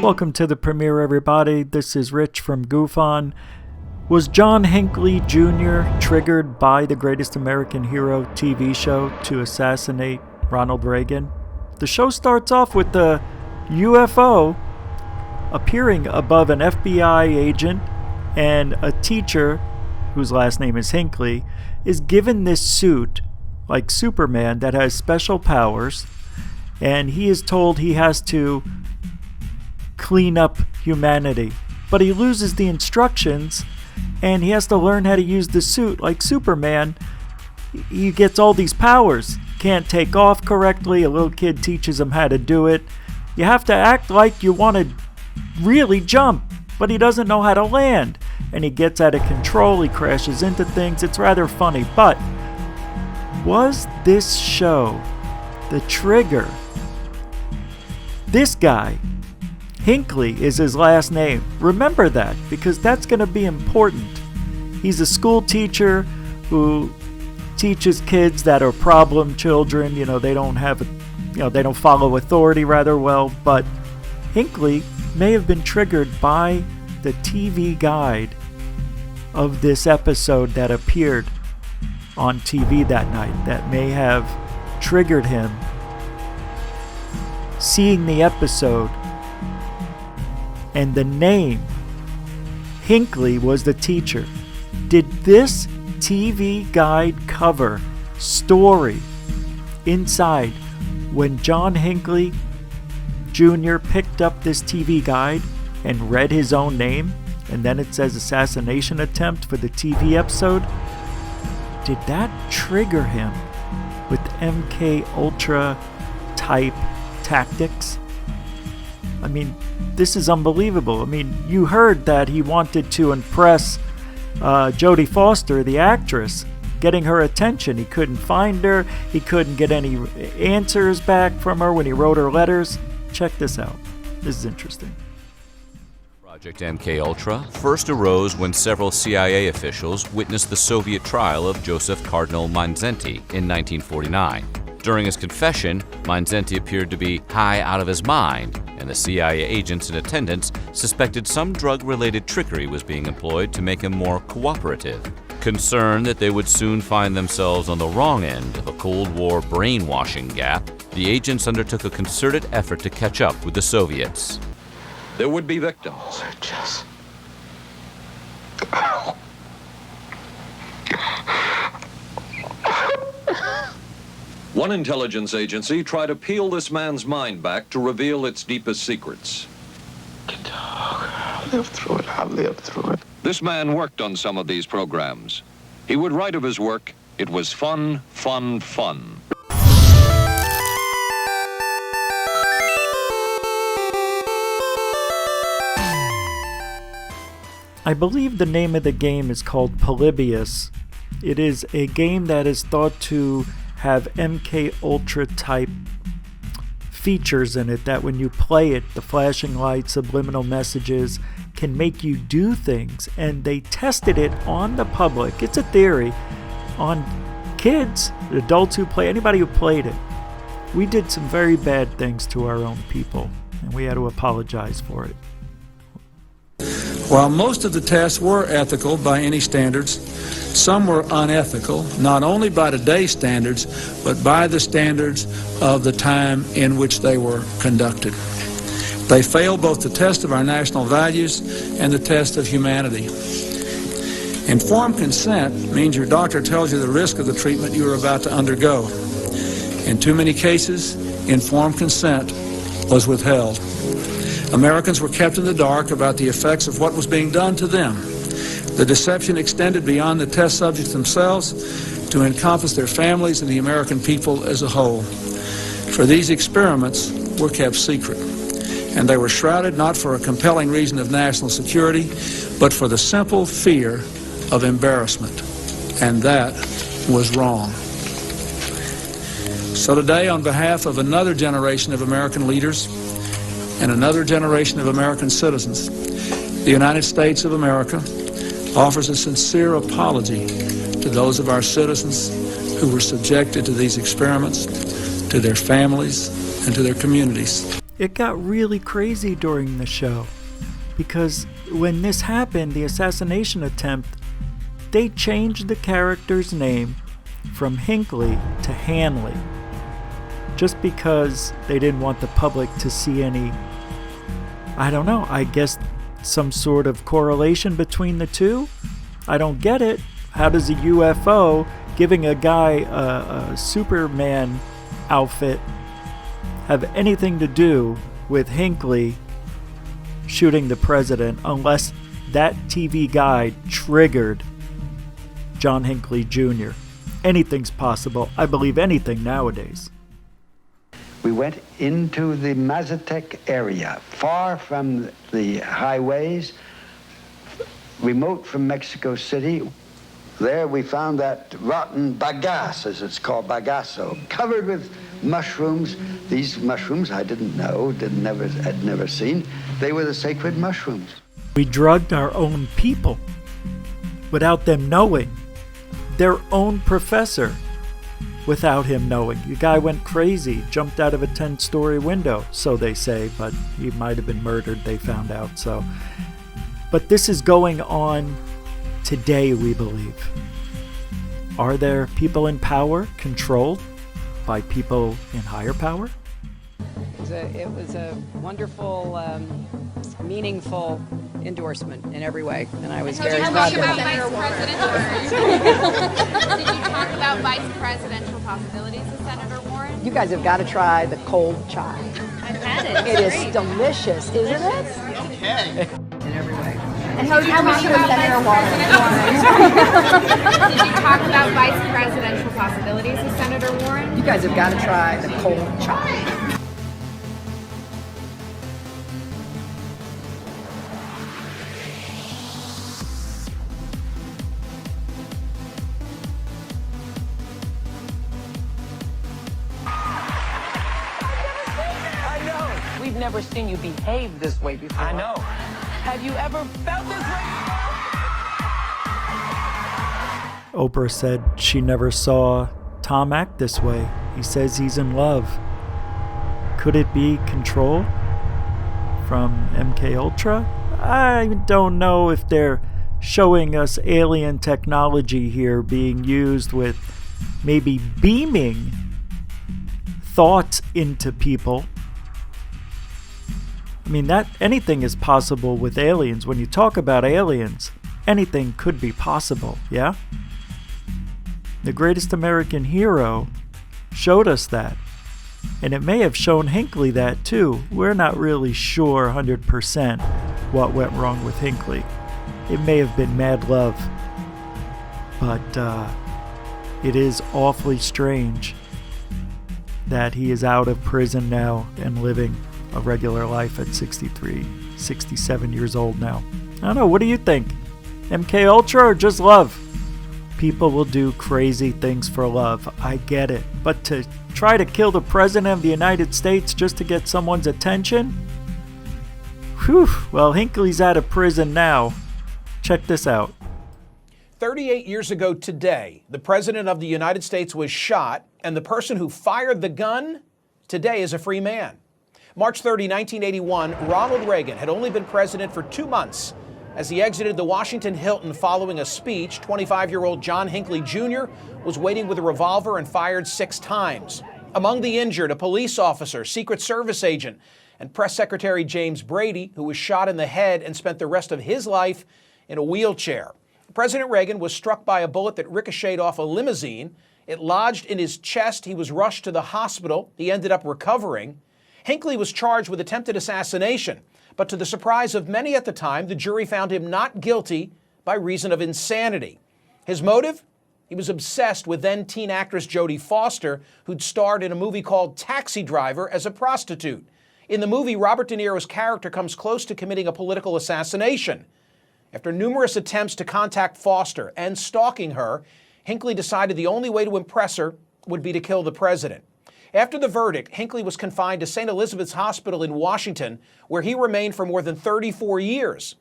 Welcome to the premiere, everybody. This is Rich from Goof On. Was John Hinkley Jr. triggered by the Greatest American Hero TV show to assassinate Ronald Reagan? The show starts off with the UFO appearing above an FBI agent, and a teacher, whose last name is Hinkley, is given this suit, like Superman, that has special powers, and he is told he has to clean up humanity. But he loses the instructions, and he has to learn how to use the suit like Superman. He gets all these powers. Can't take off correctly. A little kid teaches him how to do it. You have to act like you want to really jump, but he doesn't know how to land. And he gets out of control. He crashes into things. It's rather funny. But was this show the trigger? This guy, Hinkley is his last name. Remember that, because that's going to be important. He's a school teacher who teaches kids that are problem children. They don't follow authority rather well. But Hinkley may have been triggered by the TV guide of this episode that appeared on TV that night. That may have triggered him. Seeing the episode, and the name Hinkley was the teacher. Did this TV guide cover story inside when John Hinkley Jr. picked up this TV guide and read his own name, and then it says assassination attempt for the TV episode? Did that trigger him with MK Ultra type tactics? I mean, this is unbelievable. I mean, you heard that he wanted to impress Jodi Foster, the actress, getting her attention. He couldn't find her. He couldn't get any answers back from her when he wrote her letters. Check this out. This is interesting. Project MK first arose when several CIA officials witnessed the Soviet trial of Joseph Cardinal Mindszenty in 1949. During his confession, Mindszenty appeared to be high out of his mind, and the CIA agents in attendance suspected some drug-related trickery was being employed to make him more cooperative. Concerned that they would soon find themselves on the wrong end of a Cold War brainwashing gap, the agents undertook a concerted effort to catch up with the Soviets. There would be victims. One intelligence agency tried to peel this man's mind back to reveal its deepest secrets. I'll live through it. This man worked on some of these programs. He would write of his work, "It was fun, fun, fun." I believe the name of the game is called Polybius. It is a game that is thought to have MK Ultra type features in it, that when you play it, the flashing lights, subliminal messages can make you do things. And they tested it on the public. It's a theory on kids, adults who play, anybody who played it. We did some very bad things to our own people, and we had to apologize for it. While most of the tests were ethical by any standards, some were unethical, not only by today's standards, but by the standards of the time in which they were conducted. They failed both the test of our national values and the test of humanity. Informed consent means your doctor tells you the risk of the treatment you are about to undergo. In too many cases, informed consent was withheld. Americans were kept in the dark about the effects of what was being done to them. The deception extended beyond the test subjects themselves to encompass their families and the American people as a whole. For these experiments were kept secret, and they were shrouded not for a compelling reason of national security, but for the simple fear of embarrassment, and that was wrong. So today, on behalf of another generation of American leaders and another generation of American citizens, the United States of America offers a sincere apology to those of our citizens who were subjected to these experiments, to their families, and to their communities. It got really crazy during the show because when this happened, the assassination attempt, they changed the character's name from Hinkley to Hanley just because they didn't want the public to see any, I don't know, I guess some sort of correlation between the two. I don't get it. How does a UFO giving a guy a Superman outfit have anything to do with Hinkley shooting the president unless that TV guide triggered John Hinkley Jr.? Anything's possible. I believe anything nowadays. We went into the Mazatec area, far from the highways, remote from Mexico City. There we found that rotten bagasse, as it's called, bagasso, covered with mushrooms. These mushrooms I didn't know, had never seen. They were the sacred mushrooms. We drugged our own people without them knowing. Their own professor without him knowing. The guy went crazy, jumped out of a 10-story window, so they say, but he might have been murdered, they found out. So, but this is going on today, we believe. Are there people in power controlled by people in higher power? It was a wonderful, meaningful endorsement in every way, and I was very proud of it. Did you talk about vice presidential possibilities with Senator Warren? You guys have got to try the cold chai. I've had it. It is delicious, isn't it? Okay. In every way. And how much with Senator Warren? Did you talk about vice presidential possibilities with Senator Warren? You guys have got to try the cold chai. We've never seen you behave this way before. I know. Have you ever felt this way? Oprah said she never saw Tom act this way. He says he's in love. Could it be control from MK Ultra? I don't know if they're showing us alien technology here being used with maybe beaming thoughts into people. I mean, that anything is possible with aliens. When you talk about aliens, anything could be possible, yeah? The Greatest American Hero showed us that. And it may have shown Hinkley that too. We're not really sure 100% what went wrong with Hinkley. It may have been mad love. But it is awfully strange that he is out of prison now and living a regular life at 63, 67 years old now. I don't know, what do you think? MK Ultra or just love? People will do crazy things for love. I get it. But to try to kill the President of the United States just to get someone's attention? Whew. Well, Hinkley's out of prison now. Check this out. 38 years ago today, the President of the United States was shot, and the person who fired the gun today is a free man. March 30, 1981, Ronald Reagan had only been president for 2 months. As he exited the Washington Hilton following a speech, 25-year-old John Hinkley Jr. was waiting with a revolver and fired 6 times. Among the injured, a police officer, Secret Service agent, and Press Secretary James Brady, who was shot in the head and spent the rest of his life in a wheelchair. President Reagan was struck by a bullet that ricocheted off a limousine. It lodged in his chest. He was rushed to the hospital. He ended up recovering. Hinkley was charged with attempted assassination, but to the surprise of many at the time, the jury found him not guilty by reason of insanity. His motive? He was obsessed with then-teen actress Jodi Foster, who'd starred in a movie called Taxi Driver as a prostitute. In the movie, Robert De Niro's character comes close to committing a political assassination. After numerous attempts to contact Foster and stalking her, Hinkley decided the only way to impress her would be to kill the president. After the verdict, Hinkley was confined to St. Elizabeth's Hospital in Washington, where he remained for more than 34 years.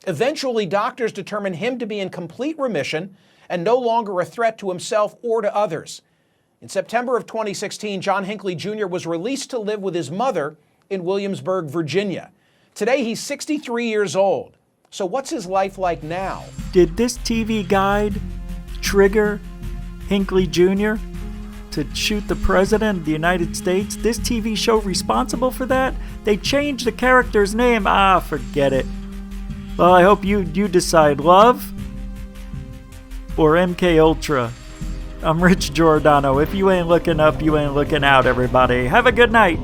Eventually, doctors determined him to be in complete remission and no longer a threat to himself or to others. In September of 2016, John Hinkley Jr. was released to live with his mother in Williamsburg, Virginia. Today, he's 63 years old. So what's his life like now? Did this TV guide trigger Hinkley Jr. to shoot the President of the United States? This TV show responsible for that? They changed the character's name. Forget it. Well, I hope you decide, love or MK Ultra. I'm Rich Giordano. If you ain't looking up, you ain't looking out, everybody. Have a good night.